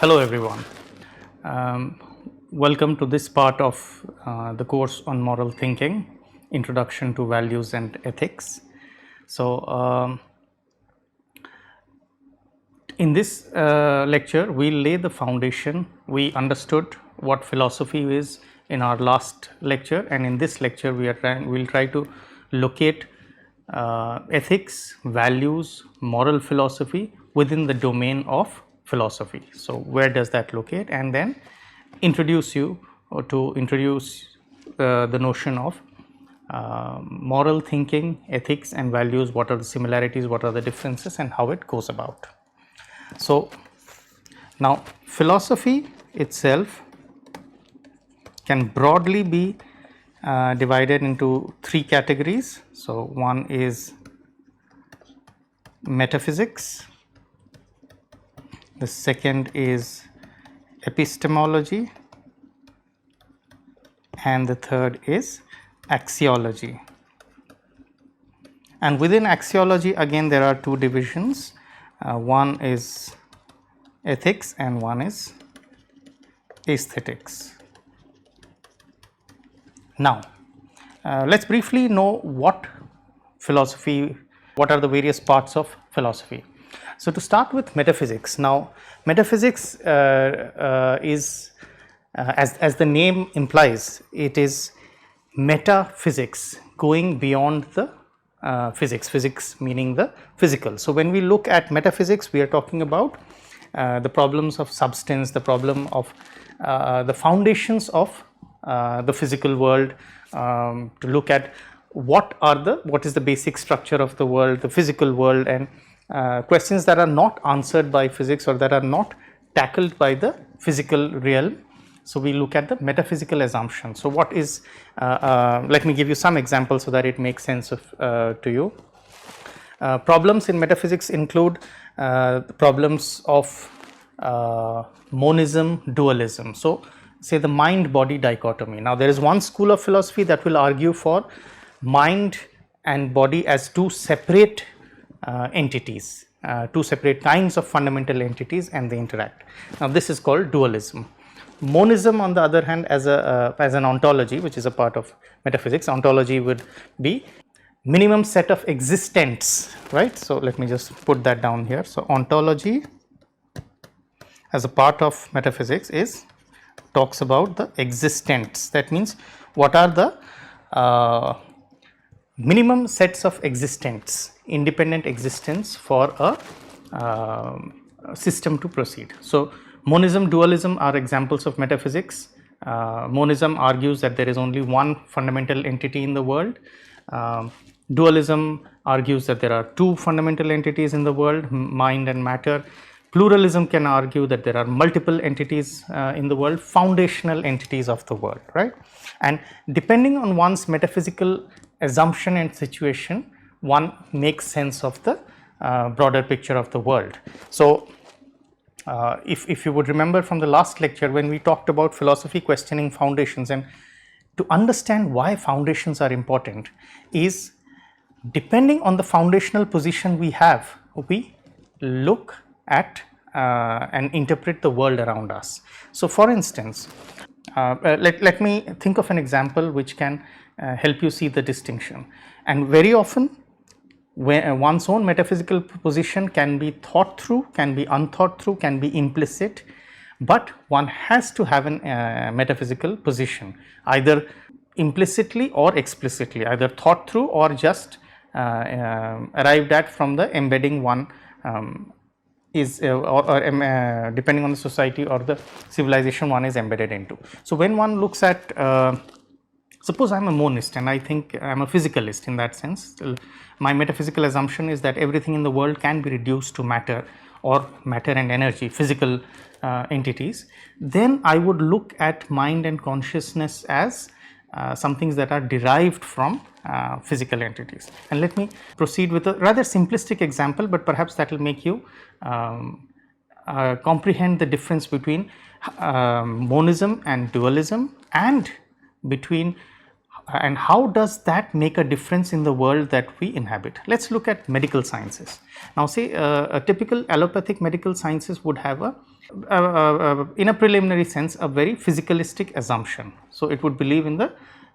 Hello everyone. Welcome to this part of the course on moral thinking, Introduction to Values and Ethics. So, in this lecture we lay the foundation. We understood what philosophy is in our last lecture, and in this lecture we'll try to locate ethics, values, moral philosophy within the domain of philosophy. So, where does that locate, and then introduce the notion of moral thinking, ethics and values, what are the similarities, what are the differences, and how it goes about. So, now philosophy itself can broadly be divided into three categories. So, one is metaphysics, the second is epistemology, and the third is axiology. And within axiology again there are two divisions, one is ethics and one is aesthetics. Now, let us briefly know what are the various parts of philosophy. So, to start with metaphysics. Now, metaphysics is as the name implies, it is metaphysics, going beyond the physics meaning the physical. So, when we look at metaphysics, we are talking about the problems of substance, the problem of the foundations of the physical world, to look at what is the basic structure of the world, the physical world, and questions that are not answered by physics or that are not tackled by the physical realm. So, we look at the metaphysical assumption. So, what is let me give you some examples so that it makes sense to you. Problems in metaphysics include the problems of monism, dualism. So, say the mind body dichotomy. Now, there is one school of philosophy that will argue for mind and body as two separate entities, two separate kinds of fundamental entities, and they interact. Now, this is called dualism. Monism, on the other hand, as an ontology, which is a part of metaphysics. Ontology would be minimum set of existents, right. So, let me just put that down here. So, ontology as a part of metaphysics talks about the existents. That means what are the minimum sets of existents, independent existence for a system to proceed. So, monism, dualism are examples of metaphysics. Monism argues that there is only one fundamental entity in the world. Dualism argues that there are two fundamental entities in the world, mind and matter. Pluralism can argue that there are multiple entities in the world, foundational entities of the world, right. And depending on one's metaphysical assumption and situation, one makes sense of the broader picture of the world. So, if you would remember from the last lecture when we talked about philosophy questioning foundations, and to understand why foundations are important is depending on the foundational position we have, we look at and interpret the world around us. So, for instance, let me think of an example which can help you see the distinction. And very often when one's own metaphysical position can be thought through, can be unthought through, can be implicit, but one has to have a metaphysical position either implicitly or explicitly, either thought through or just arrived at from the embedding one is depending on the society or the civilization one is embedded into. So, when one looks at suppose I am a monist and I think I am a physicalist in that sense, my metaphysical assumption is that everything in the world can be reduced to matter or matter and energy, physical entities. Then I would look at mind and consciousness as some things that are derived from physical entities. And let me proceed with a rather simplistic example, but perhaps that will make you comprehend the difference between monism and dualism, and between and how does that make a difference in the world that we inhabit. Let us look at medical sciences. Now, say a typical allopathic medical sciences would have a in a preliminary sense, a very physicalistic assumption. So, it would believe in the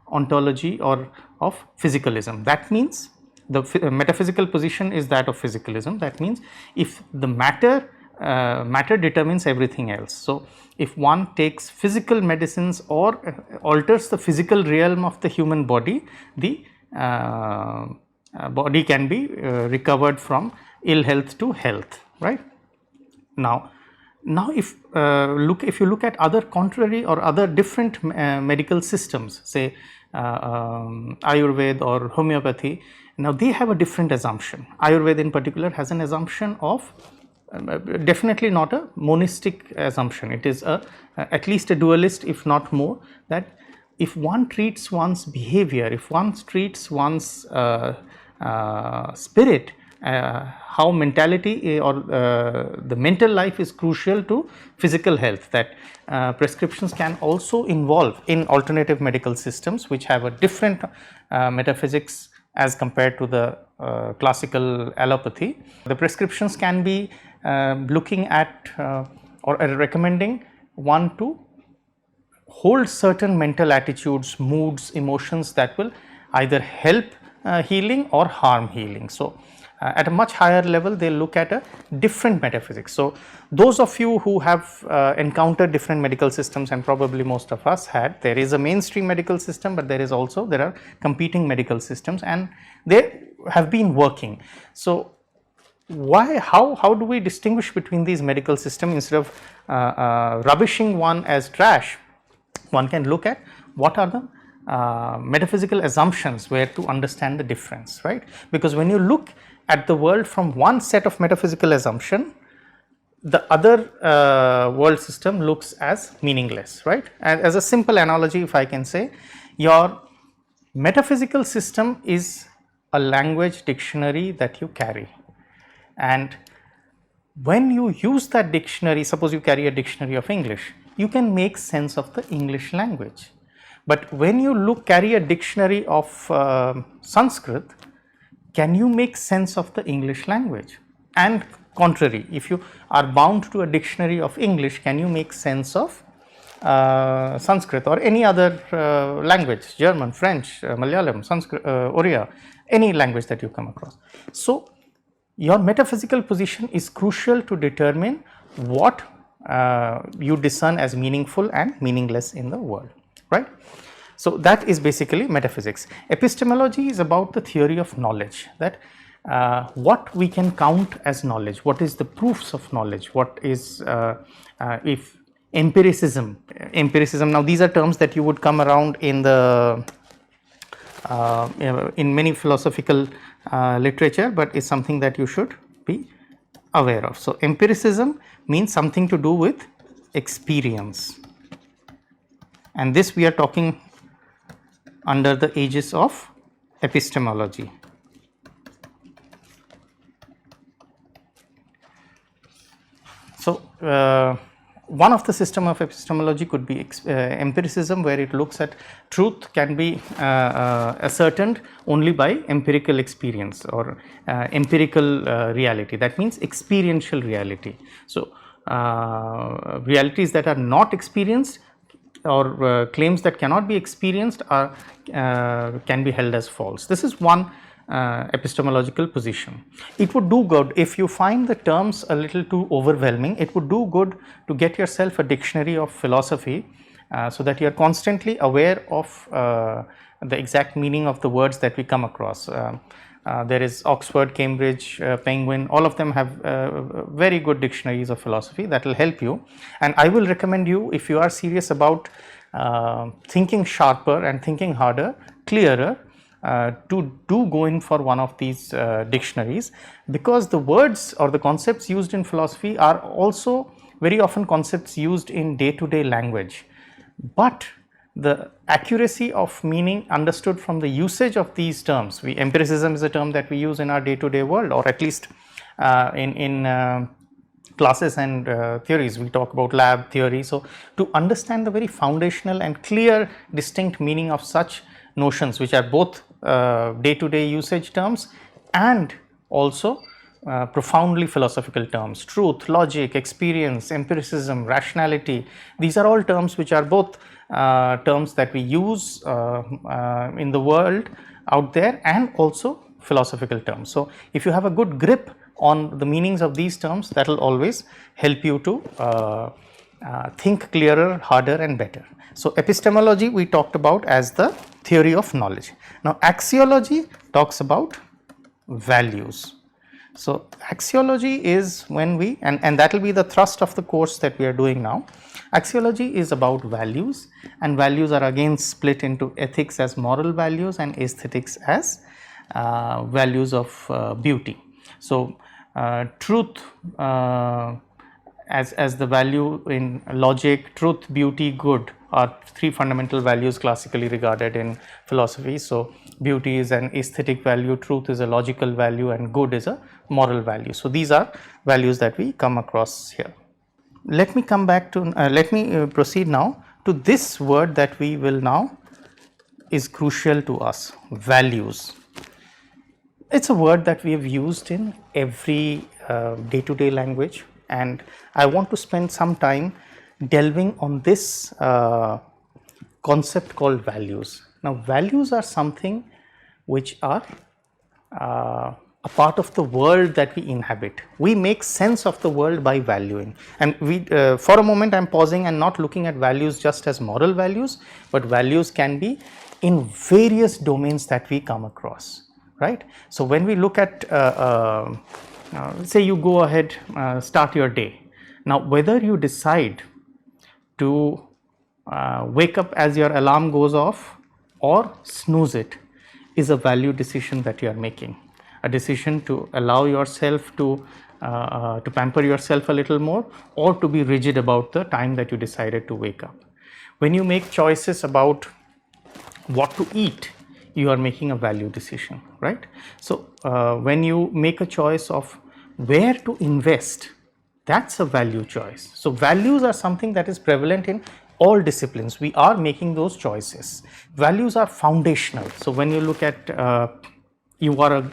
ontology or of physicalism. That means the metaphysical position is that of physicalism. That means if the matter determines everything else. So, if one takes physical medicines or alters the physical realm of the human body, the body can be recovered from ill health to health, right. Now if you look at other contrary or other different medical systems, say Ayurveda or homeopathy, now they have a different assumption. Ayurveda in particular has an assumption of definitely not a monistic assumption. It is at least a dualist, if not more, that if one treats one's behavior, if one treats one's spirit, how mentality or the mental life is crucial to physical health, that prescriptions can also involve in alternative medical systems which have a different metaphysics as compared to the classical allopathy. The prescriptions can be looking at or recommending one to hold certain mental attitudes, moods, emotions that will either help healing or harm healing. So, at a much higher level they look at a different metaphysics. So, those of you who have encountered different medical systems, and probably most of us had, there is a mainstream medical system, but there are competing medical systems and they have been working. So, how do we distinguish between these medical systems? Instead of rubbishing one as trash, one can look at what are the metaphysical assumptions where to understand the difference, right. Because when you look at the world from one set of metaphysical assumption, the other world system looks as meaningless, right. And as a simple analogy, if I can say, your metaphysical system is a language dictionary that you carry, and when you use that dictionary, suppose you carry a dictionary of English, you can make sense of the English language. But when you carry a dictionary of Sanskrit, can you make sense of the English language? And contrary, if you are bound to a dictionary of English, can you make sense of Sanskrit or any other language, German, French, Malayalam, Sanskrit, Oriya, any language that you come across. So, your metaphysical position is crucial to determine what you discern as meaningful and meaningless in the world, right. So, that is basically metaphysics. Epistemology is about the theory of knowledge, that what we can count as knowledge, what is the proofs of knowledge, what is if empiricism, now these are terms that you would come around in the in many philosophical literature, but is something that you should be aware of. So, empiricism means something to do with experience, and this we are talking under the aegis of epistemology. So, one of the system of epistemology could be empiricism, where it looks at truth can be ascertained only by empirical experience or empirical reality. That means experiential reality. So, realities that are not experienced or claims that cannot be experienced are can be held as false. This is one epistemological position. It would do good if you find the terms a little too overwhelming. It would do good to get yourself a dictionary of philosophy so that you are constantly aware of the exact meaning of the words that we come across. There is Oxford, Cambridge, Penguin, all of them have very good dictionaries of philosophy that will help you. And I will recommend you, if you are serious about thinking sharper and thinking harder, clearer, to go in for one of these dictionaries, because the words or the concepts used in philosophy are also very often concepts used in day-to-day language, but the accuracy of meaning understood from the usage of these terms. Empiricism is a term that we use in our day-to-day world, or at least in classes and theories we talk about lab theory. So, to understand the very foundational and clear distinct meaning of such notions, which are both day-to-day usage terms and also profoundly philosophical terms: truth, logic, experience, empiricism, rationality. These are all terms which are both terms that we use in the world out there, and also philosophical terms. So, if you have a good grip on the meanings of these terms, that will always help you to think clearer, harder and better. So, epistemology we talked about as the theory of knowledge. Now, axiology talks about values. So, axiology is when we, and that will be the thrust of the course that we are doing now. Axiology is about values, and values are again split into ethics as moral values and aesthetics as values of beauty. So, truth as the value in logic, truth, beauty, good are three fundamental values classically regarded in philosophy. So, beauty is an aesthetic value, truth is a logical value and good is a moral value. So, these are values that we come across here. Let me come back to, let me proceed now to this word that we will now is crucial to us: values. It's a word that we have used in every day-to-day language, and I want to spend some time delving on this concept called values. Now, values are something which are a part of the world that we inhabit. We make sense of the world by valuing, and we for a moment I am pausing and not looking at values just as moral values, but values can be in various domains that we come across, right. So, when we look at say you go ahead, start your day. Now, whether you decide to wake up as your alarm goes off or snooze it is a value decision that you are making. A decision to allow yourself to pamper yourself a little more, or to be rigid about the time that you decided to wake up. When you make choices about what to eat, you are making a value decision, right. So, when you make a choice of where to invest, that's a value choice. So, values are something that is prevalent in all disciplines. We are making those choices. Values are foundational. So, when you look at you are a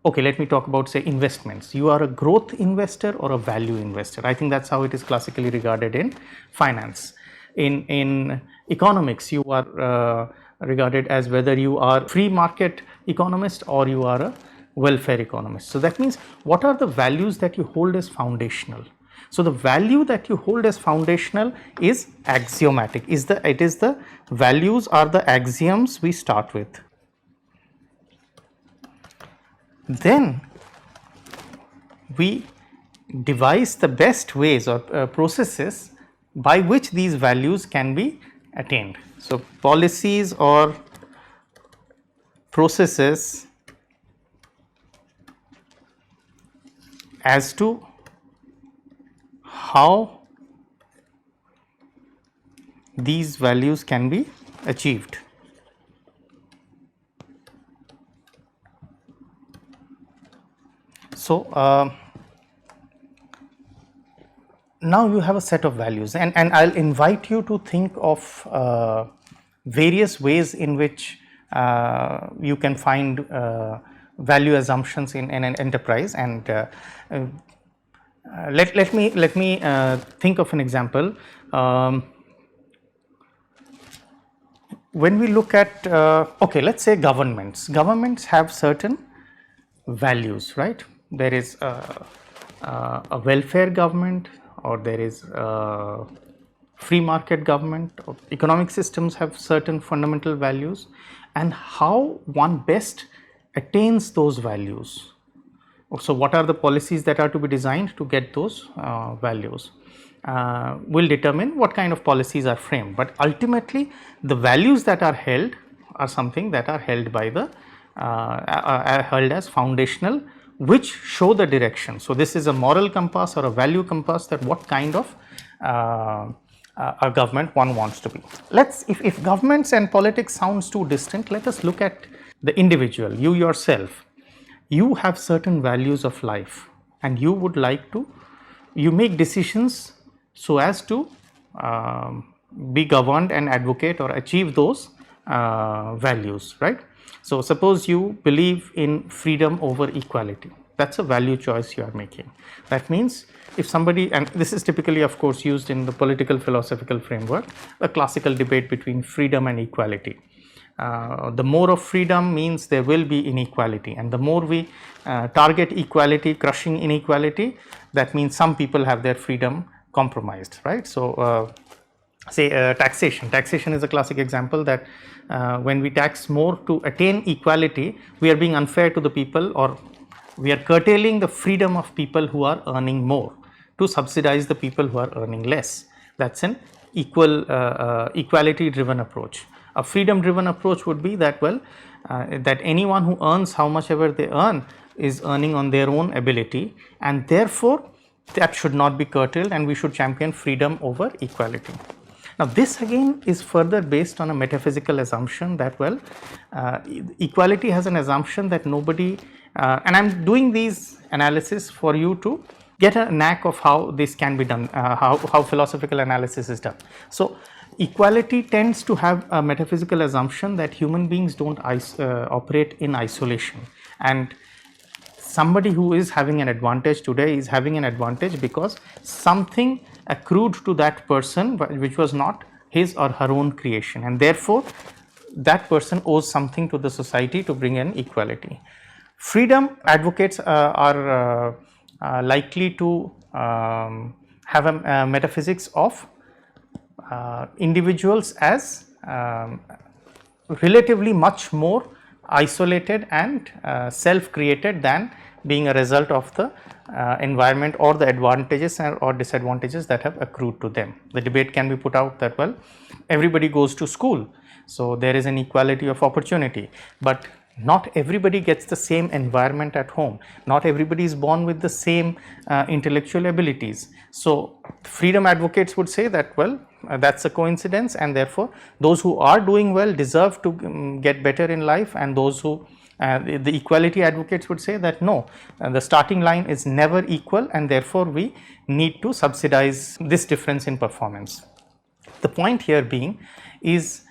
okay, let me talk about, say, investments. You are a growth investor or a value investor. I think that's how it is classically regarded in finance. In economics, you are regarded as whether you are free market economist or you are a welfare economist. So, that means what are the values that you hold as foundational? So, the value that you hold as foundational is axiomatic. It is the values are the axioms we start with. Then we devise the best ways or processes by which these values can be attained. So, policies or processes as to how these values can be achieved. So, now you have a set of values, and I'll invite you to think of various ways in which you can find value assumptions in an enterprise, and let me think of an example. When we look at okay, let's say governments have certain values, right. There is a welfare government, or there is a free market government, or economic systems have certain fundamental values, and how one best attains those values. So, what are the policies that are to be designed to get those values will determine what kind of policies are framed, but ultimately the values that are held are something that are held by the held as foundational, which show the direction. So, this is a moral compass or a value compass, that what kind of a government one wants to be. If governments and politics sounds too distant, let us look at the individual, you yourself. You have certain values of life, and you would like to, you make decisions so as to be governed and advocate or achieve those values, right. So, suppose you believe in freedom over equality. That's a value choice you are making. That means if somebody, and this is typically of course used in the political philosophical framework, a classical debate between freedom and equality. The more of freedom means there will be inequality, and the more we target equality, crushing inequality, that means some people have their freedom compromised, right? So say taxation is a classic example that when we tax more to attain equality, we are being unfair to the people, or we are curtailing the freedom of people who are earning more to subsidize the people who are earning less. That's an equality driven approach. A freedom driven approach would be that, well, that anyone who earns how much ever they earn is earning on their own ability, and therefore that should not be curtailed, and we should champion freedom over equality. Now this again is further based on a metaphysical assumption that, well, equality has an assumption that nobody, and I am doing these analysis for you to get a knack of how this can be done, how philosophical analysis is done. So equality tends to have a metaphysical assumption that human beings don't operate in isolation, and somebody who is having an advantage today is having an advantage because something accrued to that person which was not his or her own creation, and therefore that person owes something to the society to bring in equality. Freedom advocates are likely to have a metaphysics of individuals as relatively much more isolated and self-created than being a result of the environment or the advantages or disadvantages that have accrued to them. The debate can be put out that, well, everybody goes to school, so there is an equality of opportunity, but not everybody gets the same environment at home, not everybody is born with the same intellectual abilities. So freedom advocates would say that, well, that's a coincidence, and therefore those who are doing well deserve to get better in life, and those who the equality advocates would say that no, the starting line is never equal, and therefore we need to subsidize this difference in performance. The point here being is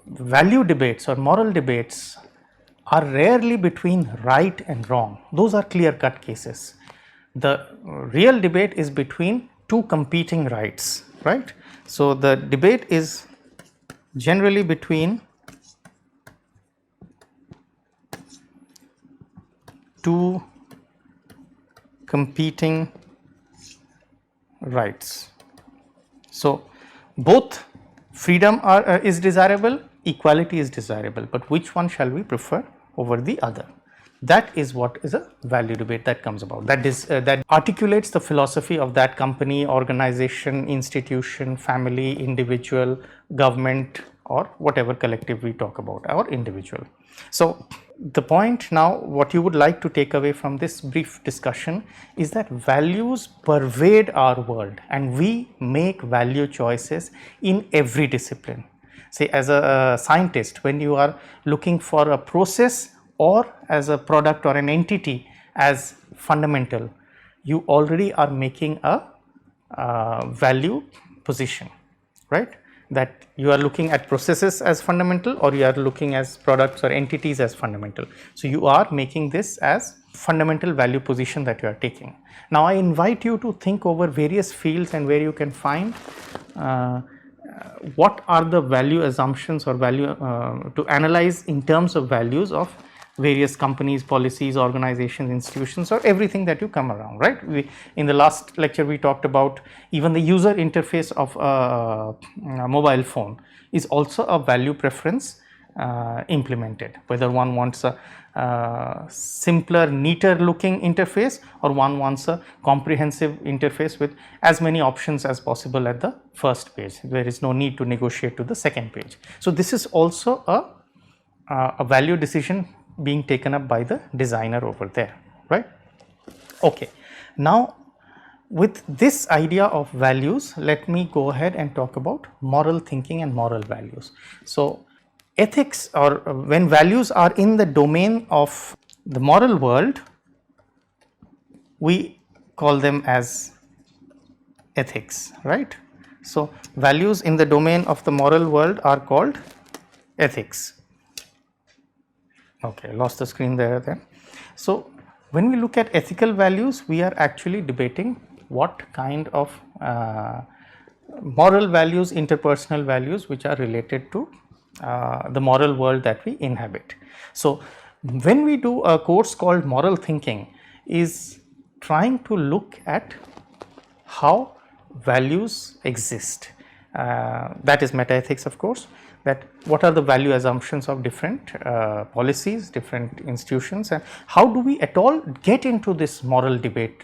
value debates or moral debates are rarely between right and wrong. Those are clear-cut cases. The real debate is between two competing rights, right? So the debate is generally between two competing rights. So both freedom is desirable, equality is desirable, but which one shall we prefer over the other? That is what is a value debate that comes about. That is that articulates the philosophy of that company, organization, institution, family, individual, government, or whatever collective we talk about, or individual. So the point now, what you would like to take away from this brief discussion is that values pervade our world, and we make value choices in every discipline. Say, as a scientist, when you are looking for a process or as a product or an entity as fundamental, you already are making a value position, right? That you are looking at processes as fundamental, or you are looking as products or entities as fundamental. So you are making this as fundamental value position that you are taking. Now I invite you to think over various fields and where you can find what are the value assumptions or value to analyze in terms of values of various companies, policies, organizations, institutions, or everything that you come around, right? In the last lecture we talked about even the user interface of a mobile phone is also a value preference implemented, whether one wants a simpler, neater looking interface, or one wants a comprehensive interface with as many options as possible at the first page. There is no need to negotiate to the second page. So this is also a value decision being taken up by the designer over there, right? Okay, now with this idea of values, let me go ahead and talk about moral thinking and moral values. So ethics, or when values are in the domain of the moral world, we call them as ethics, right? So values in the domain of the moral world are called ethics. Okay, lost the screen there then. So When we look at ethical values, we are actually debating what kind of moral values, interpersonal values which are related to the moral world that we inhabit. So, when we do a course called moral thinking, is trying to look at how values exist, that is metaethics, of course, that what are the value assumptions of different policies, different institutions, and how do we at all get into this moral debate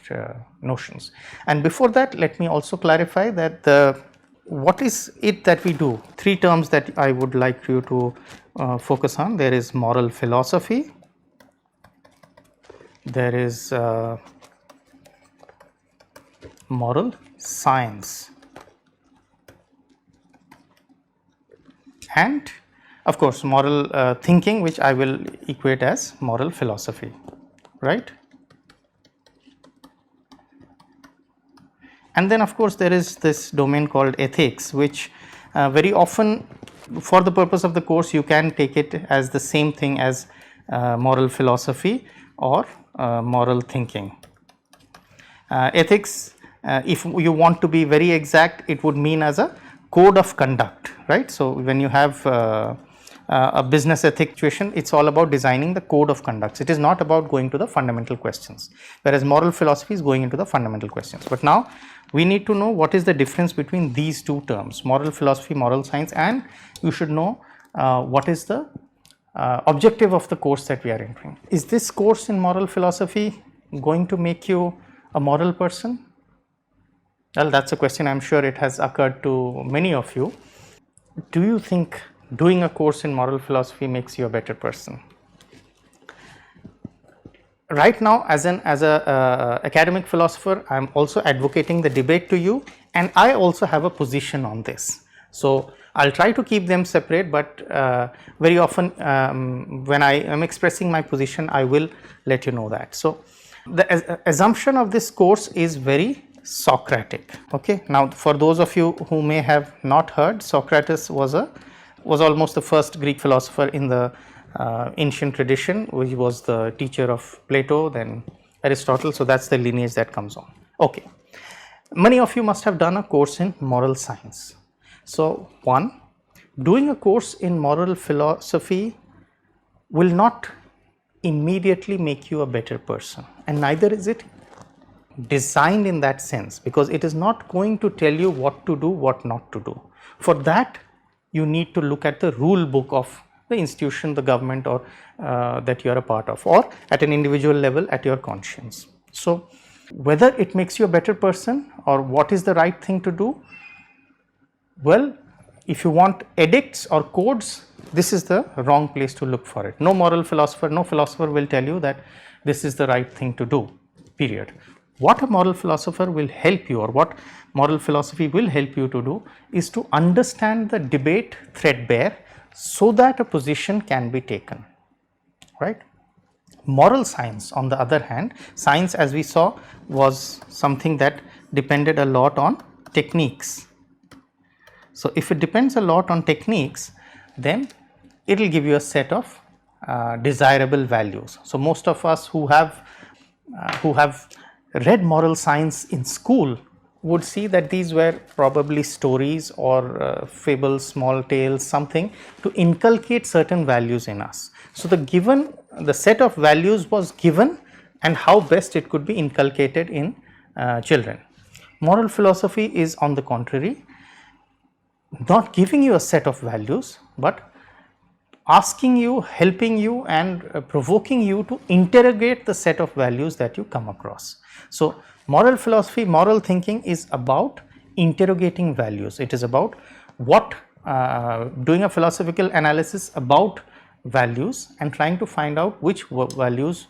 notions. And before that, let me also clarify that what is it that we do. Three terms that I would like you to focus on. There is moral philosophy, there is moral science, and of course moral thinking, which I will equate as moral philosophy, right. And then of course there is this domain called ethics, which very often for the purpose of the course you can take it as the same thing as moral philosophy or moral thinking. Ethics, if you want to be very exact, it would mean as a code of conduct, right. So, when you have a business ethics situation, it is all about designing the code of conducts. It is not about going to the fundamental questions, whereas moral philosophy is going into the fundamental questions. But now we need to know what is the difference between these two terms, moral philosophy, moral science, and you should know what is the objective of the course that we are entering. Is this course in moral philosophy going to make you a moral person? Well, that is a question I am sure it has occurred to many of you. Do you think doing a course in moral philosophy makes you a better person? Right now, as an academic philosopher, I am also advocating the debate to you, and I also have a position on this. So, I will try to keep them separate, but very often when I am expressing my position, I will let you know that. So, the assumption of this course is very Socratic. Okay. Now, for those of you who may have not heard, Socrates was almost the first Greek philosopher in the ancient tradition, which was the teacher of Plato, then Aristotle. So, that is the lineage that comes on. Okay. Many of you must have done a course in moral science. So, one, doing a course in moral philosophy will not immediately make you a better person, and neither is it designed in that sense, because it is not going to tell you what to do, what not to do. For that, you need to look at the rule book of the institution, the government, or that you are a part of, or at an individual level at your conscience. So, whether it makes you a better person or what is the right thing to do, well, if you want edicts or codes, this is the wrong place to look for it. No moral philosopher, no philosopher will tell you that this is the right thing to do, period. What a moral philosopher will help you, or what moral philosophy will help you to do, is to understand the debate threadbare so that a position can be taken, right. Moral science, on the other hand, science, as we saw, was something that depended a lot on techniques. So, if it depends a lot on techniques, then it will give you a set of desirable values. So, most of us who have read moral science in school would see that these were probably stories or fables, small tales, something to inculcate certain values in us. So, the set of values was given, and how best it could be inculcated in children. Moral philosophy is, on the contrary, not giving you a set of values, but asking you, helping you, and provoking you to interrogate the set of values that you come across. So, moral philosophy, moral thinking is about interrogating values. It is about doing a philosophical analysis about values and trying to find out which values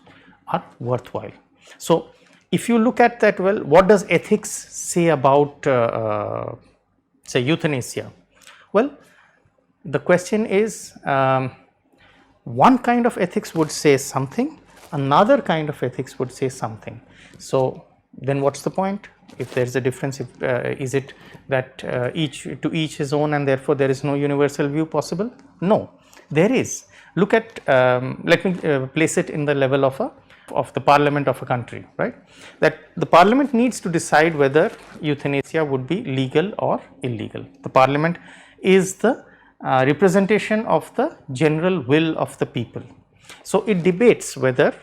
are worthwhile. So, if you look at that, well, what does ethics say about say euthanasia? Well, the question is, one kind of ethics would say something, another kind of ethics would say something. So, then what is the point? If there is a difference, is it that to each his own, and therefore there is no universal view possible? No, there is. Look at, let me place it in the level of of the parliament of a country, right, that the parliament needs to decide whether euthanasia would be legal or illegal. The parliament is the representation of the general will of the people. So, it debates whether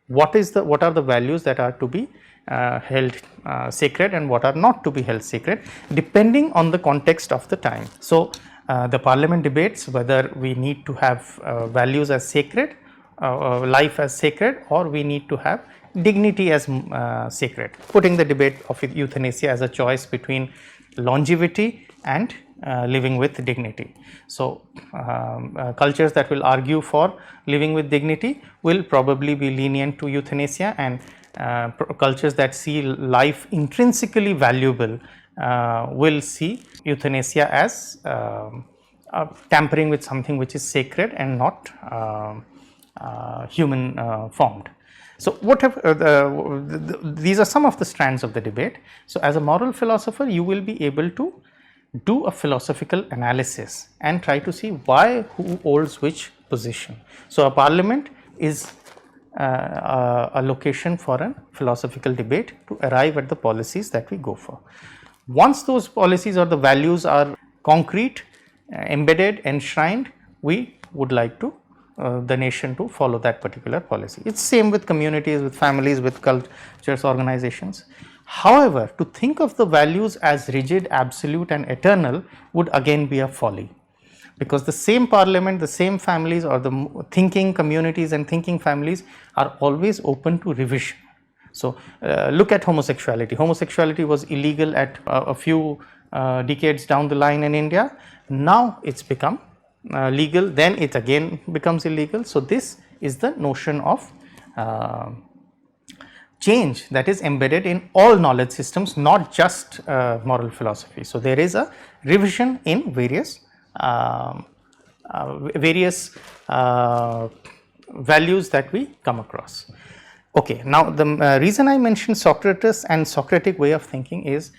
what are the values that are to be held sacred and what are not to be held sacred, depending on the context of the time. So, the parliament debates whether we need to have values as sacred, life as sacred, or we need to have dignity as sacred, putting the debate of euthanasia as a choice between longevity and living with dignity. So, cultures that will argue for living with dignity will probably be lenient to euthanasia, and cultures that see life intrinsically valuable will see euthanasia as tampering with something which is sacred and not human formed. So, these are some of the strands of the debate. So, as a moral philosopher, you will be able to do a philosophical analysis and try to see who holds which position. So, a parliament is a location for a philosophical debate to arrive at the policies that we go for. Once those policies or the values are concrete, embedded, enshrined, we would like to the nation to follow that particular policy. It is same with communities, with families, with cultures, organizations. However, to think of the values as rigid, absolute and eternal would again be a folly, because the same parliament, the same families, or the thinking communities and thinking families are always open to revision. So, look at homosexuality. Homosexuality was illegal at a few decades down the line in India. Now, it has become legal, then it again becomes illegal. So, this is the notion of change that is embedded in all knowledge systems, not just moral philosophy. So, there is a revision in various values that we come across. Okay, now the reason I mentioned Socrates and Socratic way of thinking is,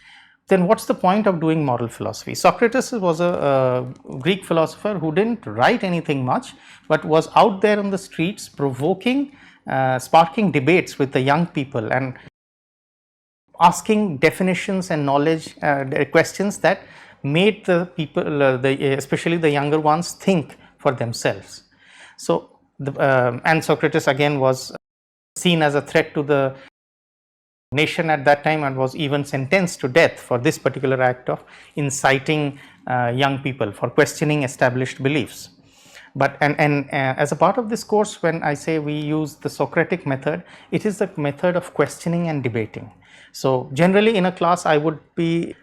then what is the point of doing moral philosophy? Socrates was a Greek philosopher who did not write anything much, but was out there on the streets provoking, sparking debates with the young people and asking definitions and knowledge questions that made the people, especially the younger ones, think for themselves. So, and Socrates again was seen as a threat to the nation at that time and was even sentenced to death for this particular act of inciting young people for questioning established beliefs. But as a part of this course, when I say we use the Socratic method, it is the method of questioning and debating. So, generally in a class I would be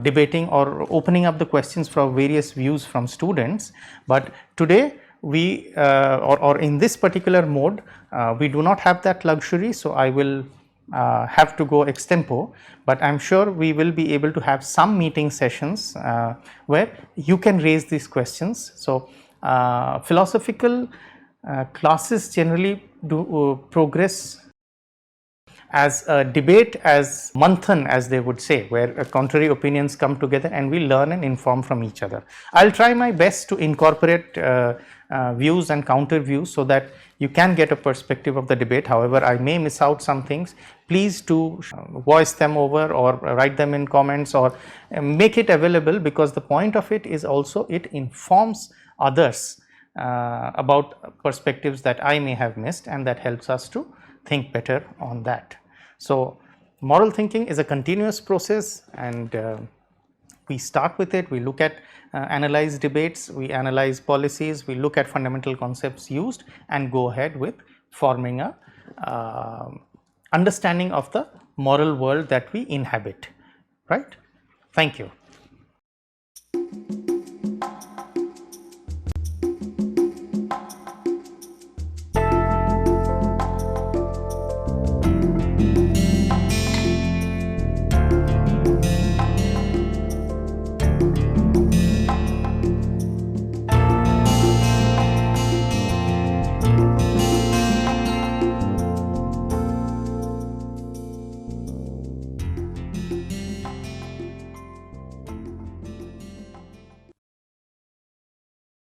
debating or opening up the questions for various views from students, but today we or in this particular mode we do not have that luxury. So, I will have to go extempo, but I am sure we will be able to have some meeting sessions where you can raise these questions. So, philosophical classes generally do progress as a debate, as manthan as they would say, where contrary opinions come together and we learn and inform from each other. I will try my best to incorporate views and counter views so that you can get a perspective of the debate. However, I may miss out some things. Please do voice them over or write them in comments or make it available, because the point of it is also it informs others about perspectives that I may have missed, and that helps us to think better on that. So, moral thinking is a continuous process, and we start with it. We look at analyze debates, we analyze policies, we look at fundamental concepts used and go ahead with forming a understanding of the moral world that we inhabit, right. Thank you.